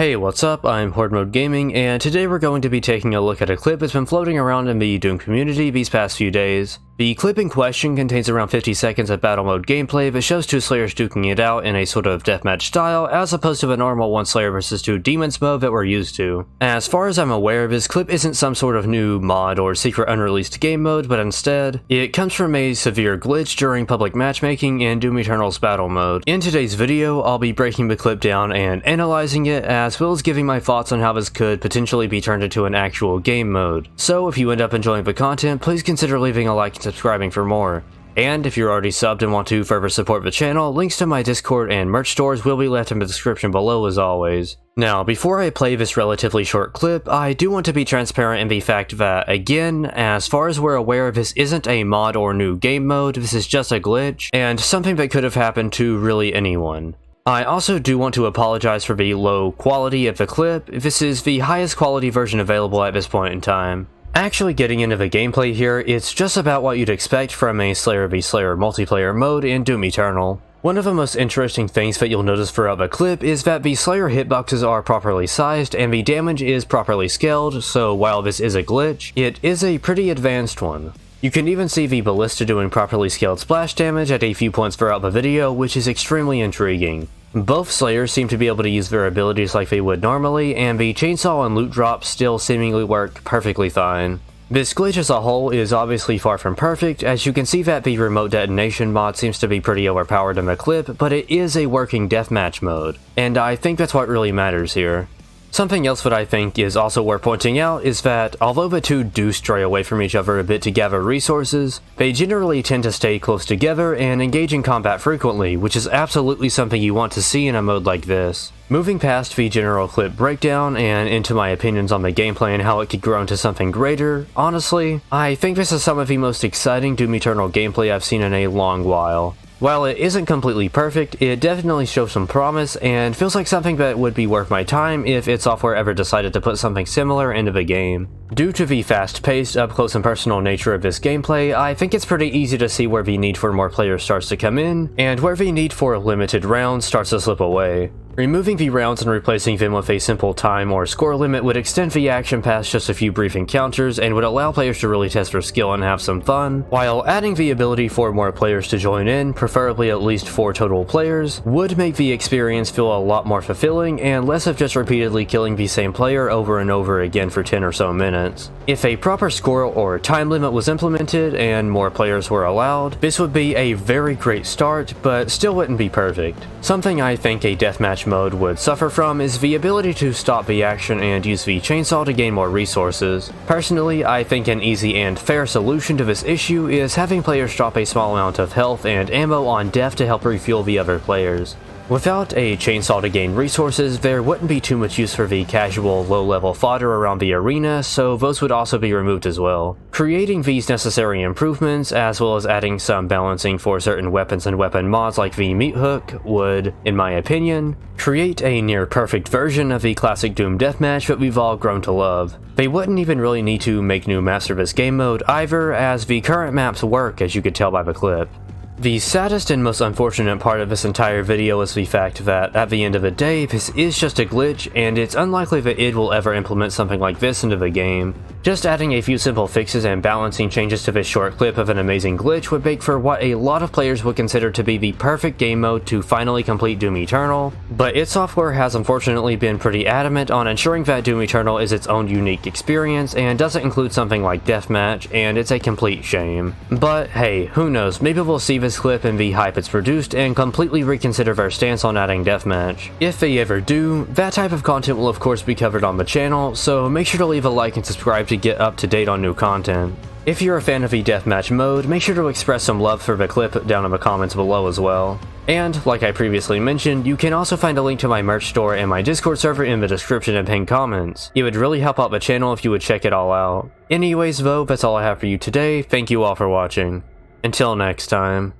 Hey, what's up? I'm Horde Gaming, and today we're going to be taking a look at a clip that's been floating around in the Doom community these past few days. The clip in question contains around 50 seconds of Battlemode gameplay that shows two Slayers duking it out in a sort of deathmatch style, as opposed to the normal one Slayer versus two Demons mode that we're used to. As far as I'm aware, this clip isn't some sort of new mod or secret unreleased game mode, but instead, it comes from a severe glitch during public matchmaking in Doom Eternal's battle mode. In today's video, I'll be breaking the clip down and analyzing it, as well as giving my thoughts on how this could potentially be turned into an actual game mode. So if you end up enjoying the content, please consider leaving a like and subscribing for more. And if you're already subbed and want to further support the channel, links to my Discord and merch stores will be left in the description below as always. Now, before I play this relatively short clip, I do want to be transparent in the fact that, again, as far as we're aware, this isn't a mod or new game mode, this is just a glitch, and something that could have happened to really anyone. I also do want to apologize for the low quality of the clip. This is the highest quality version available at this point in time. Actually getting into the gameplay here, it's just about what you'd expect from a Slayer v Slayer multiplayer mode in Doom Eternal. One of the most interesting things that you'll notice throughout the clip is that the Slayer hitboxes are properly sized and the damage is properly scaled, so while this is a glitch, it is a pretty advanced one. You can even see the ballista doing properly scaled splash damage at a few points throughout the video, which is extremely intriguing. Both Slayers seem to be able to use their abilities like they would normally, and the chainsaw and loot drops still seemingly work perfectly fine. This glitch as a whole is obviously far from perfect, as you can see that the remote detonation mod seems to be pretty overpowered in the clip, but it is a working deathmatch mode, and I think that's what really matters here. Something else that I think is also worth pointing out is that, although the two do stray away from each other a bit to gather resources, they generally tend to stay close together and engage in combat frequently, which is absolutely something you want to see in a mode like this. Moving past the general clip breakdown and into my opinions on the gameplay and how it could grow into something greater, honestly, I think this is some of the most exciting Doom Eternal gameplay I've seen in a long while. While it isn't completely perfect, it definitely shows some promise and feels like something that would be worth my time if id Software ever decided to put something similar into the game. Due to the fast-paced, up-close and personal nature of this gameplay, I think it's pretty easy to see where the need for more players starts to come in, and where the need for limited rounds starts to slip away. Removing the rounds and replacing them with a simple time or score limit would extend the action past just a few brief encounters and would allow players to really test their skill and have some fun, while adding the ability for more players to join in, preferably at least 4 total players, would make the experience feel a lot more fulfilling and less of just repeatedly killing the same player over and over again for 10 or so minutes. If a proper score or time limit was implemented and more players were allowed, this would be a very great start, but still wouldn't be perfect. Something I think a deathmatch mode would suffer from is the ability to stop the action and use the chainsaw to gain more resources. Personally, I think an easy and fair solution to this issue is having players drop a small amount of health and ammo on death to help refuel the other players. Without a chainsaw to gain resources, there wouldn't be too much use for the casual, low-level fodder around the arena, so those would also be removed as well. Creating these necessary improvements, as well as adding some balancing for certain weapons and weapon mods like the meat hook, would, in my opinion, create a near-perfect version of the classic Doom deathmatch that we've all grown to love. They wouldn't even really need to make new maps for this game mode either, as the current maps work, as you could tell by the clip. The saddest and most unfortunate part of this entire video is the fact that, at the end of the day, this is just a glitch, and it's unlikely that id will ever implement something like this into the game. Just adding a few simple fixes and balancing changes to this short clip of an amazing glitch would make for what a lot of players would consider to be the perfect game mode to finally complete Doom Eternal, but id Software has unfortunately been pretty adamant on ensuring that Doom Eternal is its own unique experience and doesn't include something like Deathmatch, and it's a complete shame. But hey, who knows, maybe we'll see this clip and the hype it's produced and completely reconsider their stance on adding deathmatch. If they ever do, that type of content will of course be covered on the channel, so make sure to leave a like and subscribe to get up to date on new content. If you're a fan of the deathmatch mode, make sure to express some love for the clip down in the comments below as well. And, like I previously mentioned, you can also find a link to my merch store and my Discord server in the description and pinned comments. It would really help out the channel if you would check it all out. Anyways though, that's all I have for you today. Thank you all for watching. Until next time.